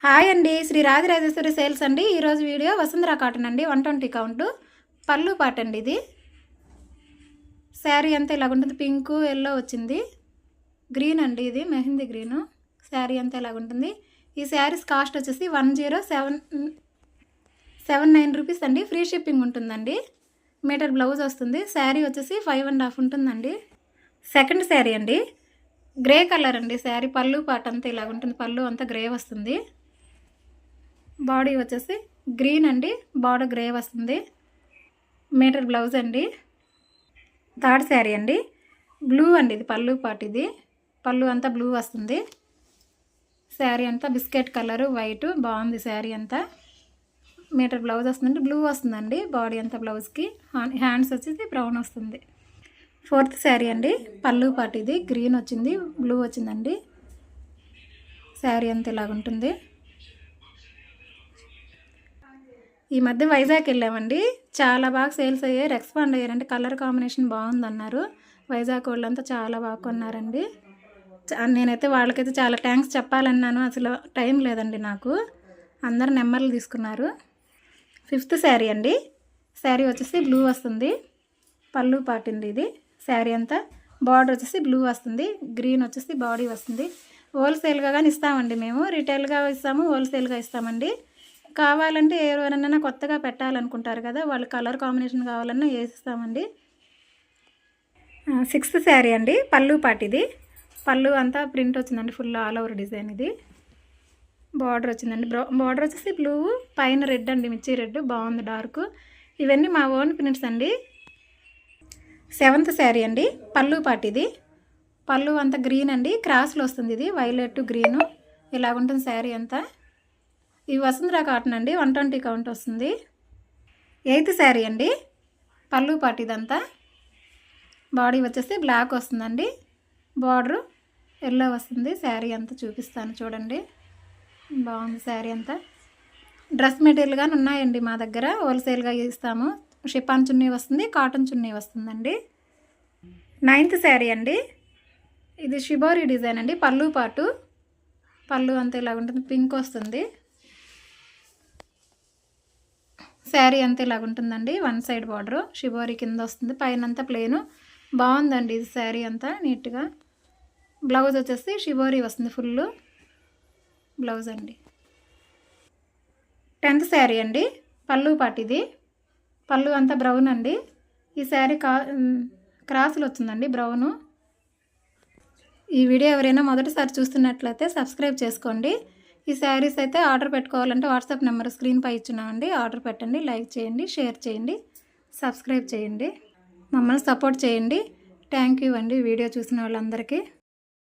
Hi అండి, Shri Rajarajeshwari sales అండి. ఈరోజు వీడియో వసుంధర కాటన్ అండి, 120 కౌంట్ పళ్ళు పాట అండి. ఇది శారీ అంతా ఇలాగుంటుంది. పింక్ ఎల్లో వచ్చింది, గ్రీన్ అండి, ఇది మెహందీ గ్రీను. శారీ అంతా ఇలాగుంటుంది. ఈ శారీస్ కాస్ట్ వచ్చేసి 1079 రూపీస్ అండి. ఫ్రీ షిప్పింగ్ ఉంటుందండి. మీటర్ బ్లౌజ్ వస్తుంది. శారీ వచ్చేసి 5.5 ఉంటుందండి. సెకండ్ శారీ అండి, గ్రే కలర్ అండి. శారీ పళ్ళు పాట అంతా ఇలాగుంటుంది. పళ్ళు అంతా గ్రే వస్తుంది. బాడీ వచ్చేసి గ్రీన్ అండి, బార్డర్ గ్రే వస్తుంది. మీటర్ బ్లౌజ్ అండి. థర్డ్ శారీ అండి, బ్లూ అండి. ఇది పళ్ళు పాట. ఇది పళ్ళు అంతా బ్లూ వస్తుంది. శారీ అంతా బిస్కెట్ కలరు, వైట్ బాగుంది. శారీ అంతా మీటర్ బ్లౌజ్ వస్తుందండి. బ్లూ వస్తుందండి బాడీ అంతా. బ్లౌజ్కి హ్యాండ్స్ వచ్చేసి బ్రౌన్ వస్తుంది. ఫోర్త్ శారీ అండి, పళ్ళు పాట. ఇది గ్రీన్ వచ్చింది, బ్లూ వచ్చిందండి. శారీ అంతా ఇలాగుంటుంది. ఈ మధ్య వైజాగ్ వెళ్ళామండి. చాలా బాగా సేల్స్ అయ్యాయి, రెస్పాండ్ అయ్యారండి. Colour combination బాగుందన్నారు. వైజాగ్ వాళ్ళంతా చాలా బాగా కొన్నారండి. నేనైతే వాళ్ళకైతే చాలా థ్యాంక్స్ చెప్పాలన్నాను, అసలు టైం లేదండి నాకు. అందరు నెంబర్లు తీసుకున్నారు. ఫిఫ్త్ శారీ అండి. శారీ వచ్చేసి బ్లూ వస్తుంది. పళ్ళు పాటింది. ఇది శారీ అంతా బార్డర్ వచ్చేసి బ్లూ వస్తుంది. గ్రీన్ వచ్చేసి బాడీ వస్తుంది. హోల్సేల్గా కానీ ఇస్తామండి మేము. రిటైల్గా ఇస్తాము, హోల్సేల్గా ఇస్తామండి. కావాలంటే ఎవరైనా కొత్తగా పెట్టాలనుకుంటారు కదా, వాళ్ళు కలర్ కాంబినేషన్ కావాలన్నా వేసిస్తామండి. సిక్స్త్ శారీ అండి, పళ్ళు పాట. ఇది పళ్ళు అంతా ప్రింట్ వచ్చిందండి, ఫుల్ ఆల్ ఓవర్ డిజైన్. ఇది బార్డర్ వచ్చిందండి. బార్డర్ వచ్చేసి బ్లూ, పైన రెడ్ అండి, మిర్చి రెడ్ బాగుంది, డార్క్. ఇవన్నీ మా ఓన్ ప్రింట్స్ అండి. సెవెంత్ శారీ అండి, పళ్ళు పాట. ఇది పళ్ళు అంతా గ్రీన్ అండి, క్రాస్లో వస్తుంది. ఇది వైలెట్ గ్రీను ఇలాగుంటుంది శారీ అంతా. ఈ వసుంధర కాటన్ అండి, 120 కౌంట్ వస్తుంది. ఎయిత్ శారీ అండి, పళ్ళు పాట. ఇదంతా బాడీ వచ్చేసి బ్లాక్ వస్తుందండి, బార్డరు ఎల్లో వస్తుంది. శారీ అంతా చూపిస్తాను చూడండి, బాగుంది శారీ అంతా. డ్రెస్ మెటీరియల్ కానీ ఉన్నాయండి మా దగ్గర, హోల్సేల్గా ఇస్తాము. షిఫాన్ చున్నీ వస్తుంది, కాటన్ చున్నీ వస్తుందండి. నైన్త్ శారీ అండి, ఇది షిబోరి డిజైన్ అండి, పళ్ళు పాటు. పళ్ళు అంతా ఇలా ఉంటుంది, పింక్ వస్తుంది. శారీ అంతా ఇలాగుంటుందండి. వన్ సైడ్ బార్డరు షిబోరి కింద వస్తుంది, పైన అంతా ప్లేను. బాగుందండి ఇది శారీ అంతా నీట్గా. బ్లౌజ్ వచ్చేసి షిబోరి వస్తుంది, ఫుల్ బ్లౌజ్ అండి. 10th శారీ అండి, పళ్ళు పాట. ఇది పళ్ళు అంతా బ్రౌన్ అండి. ఈ శారీ క్రాస్లు వచ్చిందండి, బ్రౌను. ఈ వీడియో ఎవరైనా మొదటిసారి చూస్తున్నట్లయితే సబ్స్క్రైబ్ చేసుకోండి. ఈ శారీస్ అయితే ఆర్డర్ పెట్టుకోవాలంటే వాట్సాప్ నెంబర్ స్క్రీన్పై ఇచ్చున్నామండి. ఆర్డర్ పెట్టండి, లైక్ చేయండి, షేర్ చేయండి, సబ్స్క్రైబ్ చేయండి. మమ్మల్ని సపోర్ట్ చేయండి. థ్యాంక్ యూ అండి వీడియో చూసిన వాళ్ళందరికీ.